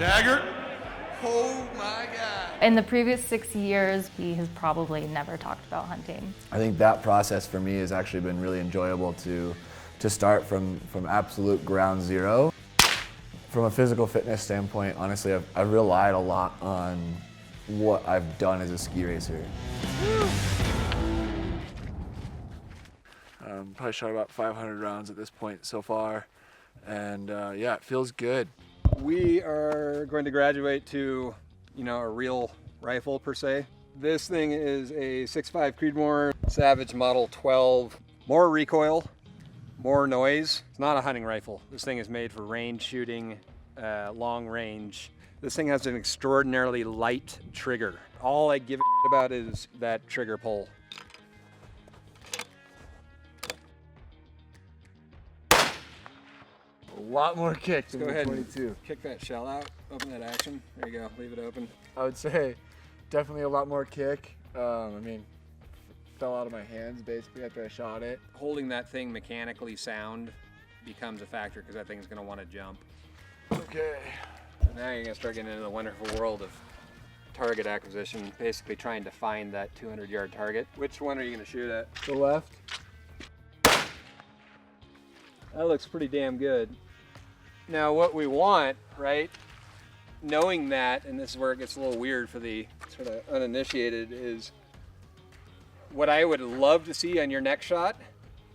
Dagger. Oh my God. In the previous 6 years, he has probably never talked about hunting. I think that process for me has actually been really enjoyable to start from absolute ground zero. From a physical fitness standpoint, honestly, I've relied a lot on what I've done as a ski racer. Probably shot about 500 rounds at this point so far, and yeah, it feels good. We are going to graduate to, a real rifle per se. This thing is a 6.5 Creedmoor Savage Model 12. More recoil, more noise. It's not a hunting rifle. This thing is made for range shooting, long range. This thing has an extraordinarily light trigger. All I give a about is that trigger pull. A lot more kick than Go ahead 22. And kick that shell out, open that action. There you go, leave it open. I would say definitely a lot more kick. I mean, fell out of my hands basically after I shot it. Holding that thing mechanically sound becomes a factor because that thing's gonna want to jump. Okay. And now you're gonna start getting into the wonderful world of target acquisition, basically trying to find that 200-yard target. Which one are you gonna shoot at? The left. That looks pretty damn good. Now what we want, right, knowing that, and this is where it gets a little weird for the sort of uninitiated, is what I would love to see on your next shot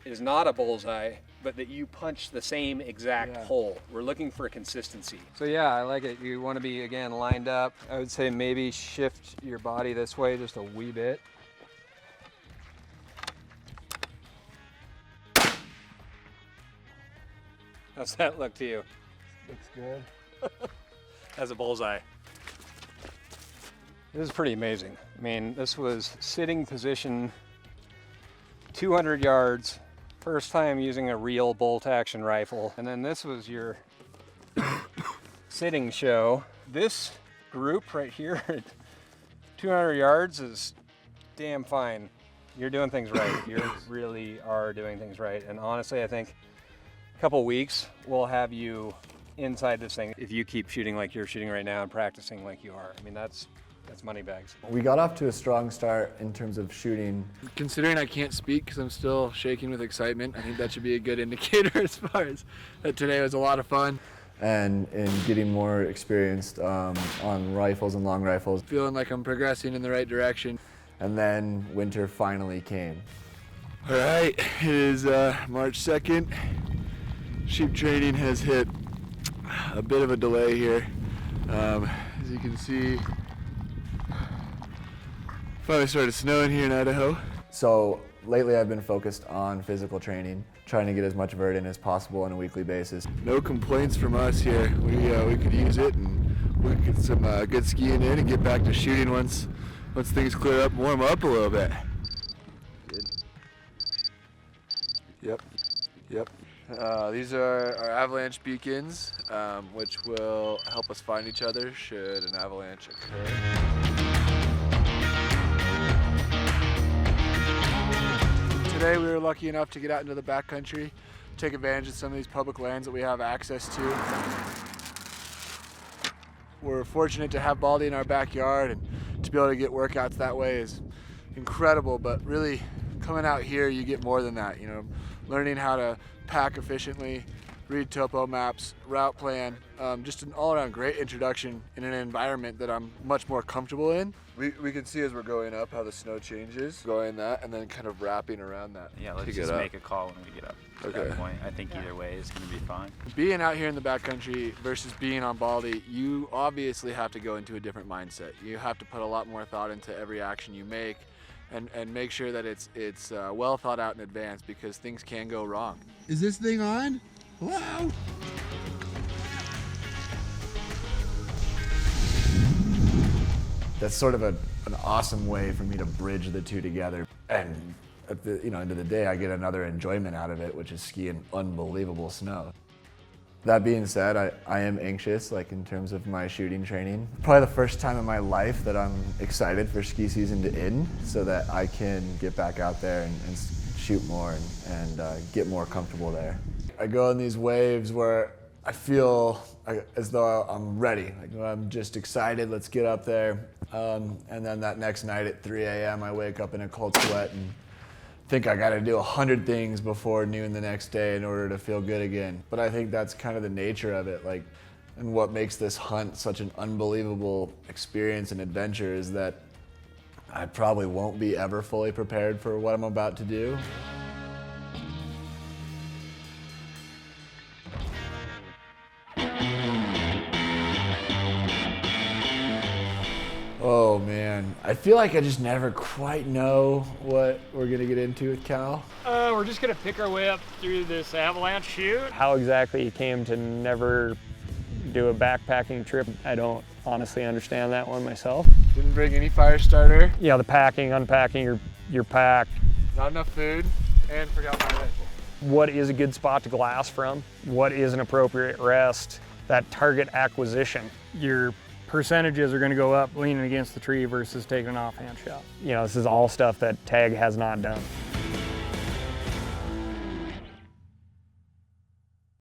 is not a bullseye, but that you punch the same exact hole. We're looking for consistency. So yeah, I like it. You want to be, again, lined up. I would say maybe shift your body this way just a wee bit. How's that look to you? Looks good. As a bullseye. This is pretty amazing. I mean, this was sitting position, 200 yards, first time using a real bolt action rifle. And then this was your sitting show. This group right here at 200 yards is damn fine. You're doing things right. You really are doing things right. And honestly, I think couple weeks we'll have you inside this thing if you keep shooting like you're shooting right now and practicing like you are. I mean, that's money bags. We got off to a strong start in terms of shooting. Considering I can't speak because I'm still shaking with excitement, I think that should be a good indicator as far as that today was a lot of fun. And in getting more experienced on rifles and long rifles. Feeling like I'm progressing in the right direction. And then winter finally came. All right, it is March 2nd. Sheep training has hit a bit of a delay here. As you can see, finally started snowing here in Idaho. So lately I've been focused on physical training, trying to get as much vert in as possible on a weekly basis. No complaints from us here. We could use it, and we could get some good skiing in and get back to shooting once things clear up, warm up a little bit. Good. Yep. These are our avalanche beacons, which will help us find each other should an avalanche occur. Today we were lucky enough to get out into the backcountry, take advantage of some of these public lands that we have access to. We're fortunate to have Baldy in our backyard, and to be able to get workouts that way is incredible, but really coming out here you get more than that, learning how to pack efficiently, read topo maps, route plan, just an all-around great introduction in an environment that I'm much more comfortable in. We can see as we're going up how the snow changes, going that, and then kind of wrapping around that. Yeah, let's just make a call when we get up to that point. I think either way is going to be fine. Being out here in the backcountry versus being on Baldy, you obviously have to go into a different mindset. You have to put a lot more thought into every action you make, and make sure that it's well thought out in advance, because things can go wrong. Is this thing on? Hello? That's sort of an awesome way for me to bridge the two together. And at the end of the day, I get another enjoyment out of it, which is skiing unbelievable snow. That being said, I am anxious, like in terms of my shooting training. Probably the first time in my life that I'm excited for ski season to end, so that I can get back out there and shoot more and get more comfortable there. I go in these waves where I feel as though I'm ready. Like I'm just excited, let's get up there. And then that next night at 3 a.m. I wake up in a cold sweat and think I gotta do 100 things before noon the next day in order to feel good again. But I think that's kind of the nature of it. Like, and what makes this hunt such an unbelievable experience and adventure is that I probably won't be ever fully prepared for what I'm about to do. Oh man, I feel like I just never quite know what we're gonna get into with Cal. We're just gonna pick our way up through this avalanche chute. How exactly you came to never do a backpacking trip, I don't honestly understand that one myself. Didn't bring any fire starter. Yeah, the packing, unpacking your pack. Not enough food, and forgot my rifle. What is a good spot to glass from? What is an appropriate rest? That target acquisition. Your percentages are going to go up leaning against the tree versus taking an offhand shot. You know, this is all stuff that TAG has not done.